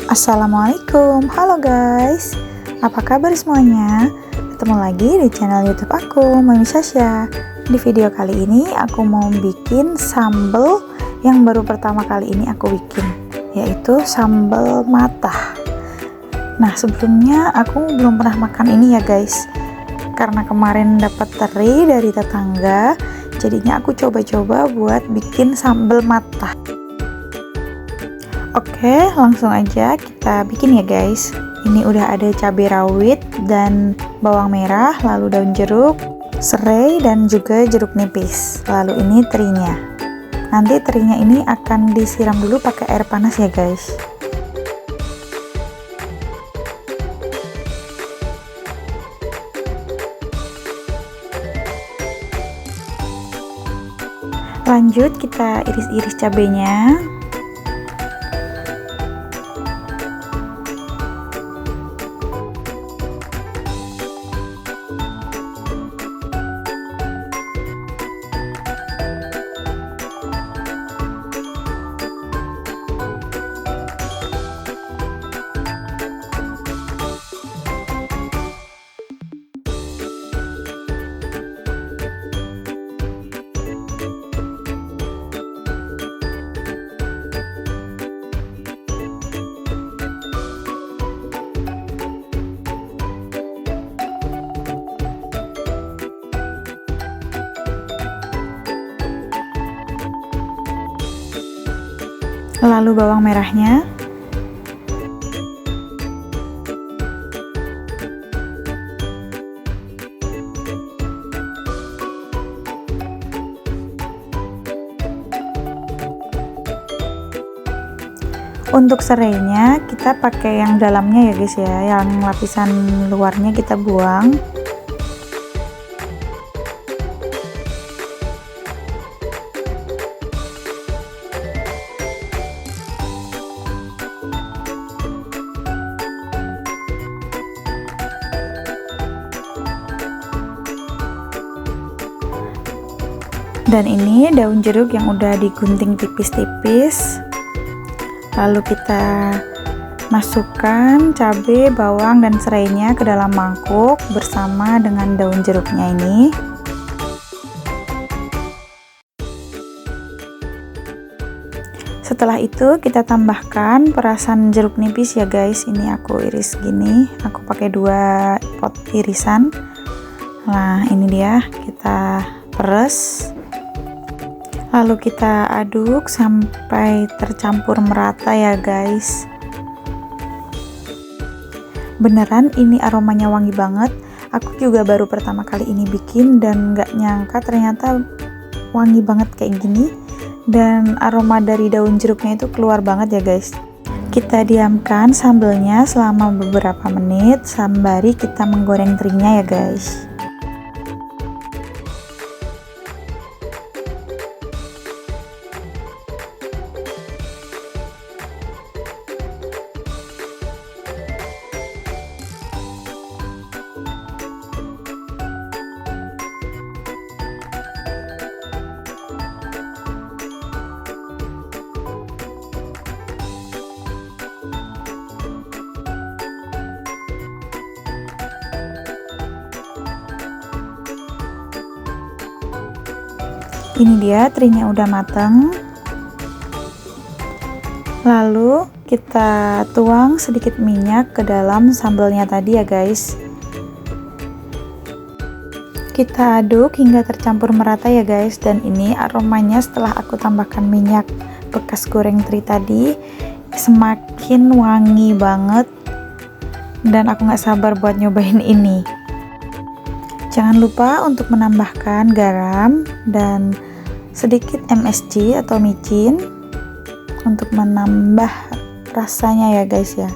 Assalamualaikum, halo guys, apa kabar semuanya? Ketemu lagi di channel YouTube aku, Mami Sasha. Di video kali ini aku mau bikin sambal yang baru pertama kali ini aku bikin, yaitu sambal matah. Nah, sebelumnya aku belum pernah makan ini ya guys, karena kemarin dapat teri dari tetangga, jadinya aku coba-coba buat bikin sambal matah. Oke, langsung aja kita bikin ya guys. Ini udah ada cabai rawit dan bawang merah, lalu daun jeruk, serai, dan juga jeruk nipis. Lalu ini terinya. Nanti terinya ini akan disiram dulu pakai air panas ya guys. Lanjut kita iris-iris cabenya. Lalu bawang merahnya, untuk serainya kita pakai yang dalamnya ya guys ya, yang lapisan luarnya kita buang. Dan ini daun jeruk yang udah digunting tipis-tipis. Lalu kita masukkan cabai, bawang, dan serainya ke dalam mangkuk bersama dengan daun jeruknya ini. Setelah itu kita tambahkan perasan jeruk nipis ya guys. Ini aku iris gini, aku pakai 2 pot irisan. Nah, ini dia, kita peres. Lalu kita aduk sampai tercampur merata ya guys. Beneran ini aromanya wangi banget. Aku juga baru pertama kali ini bikin dan gak nyangka ternyata wangi banget kayak gini. Dan aroma dari daun jeruknya itu keluar banget ya guys. Kita diamkan sambelnya selama beberapa menit sembari kita menggoreng terinya ya guys. Ini dia terinya udah mateng. Lalu kita tuang sedikit minyak ke dalam sambalnya tadi ya guys. Kita aduk hingga tercampur merata ya guys. Dan ini aromanya setelah aku tambahkan minyak bekas goreng teri tadi semakin wangi banget. Dan aku gak sabar buat nyobain ini. Jangan lupa untuk menambahkan garam dan sedikit MSG atau micin untuk menambah rasanya ya guys ya.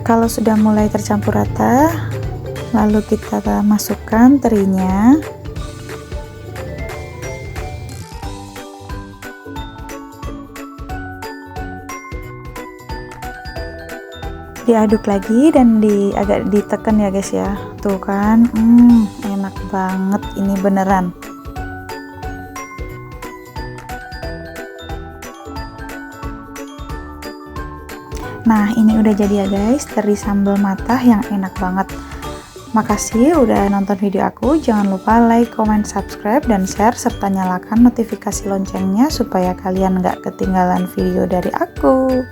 Kalau sudah mulai tercampur rata, lalu kita masukkan terinya. Diaduk lagi dan agak ditekan ya guys ya. Tuh kan, enak banget ini beneran. Nah, ini udah jadi ya guys, teri sambal matah yang enak banget. Makasih udah nonton video aku. Jangan lupa like, comment, subscribe, dan share, serta nyalakan notifikasi loncengnya supaya kalian nggak ketinggalan video dari aku.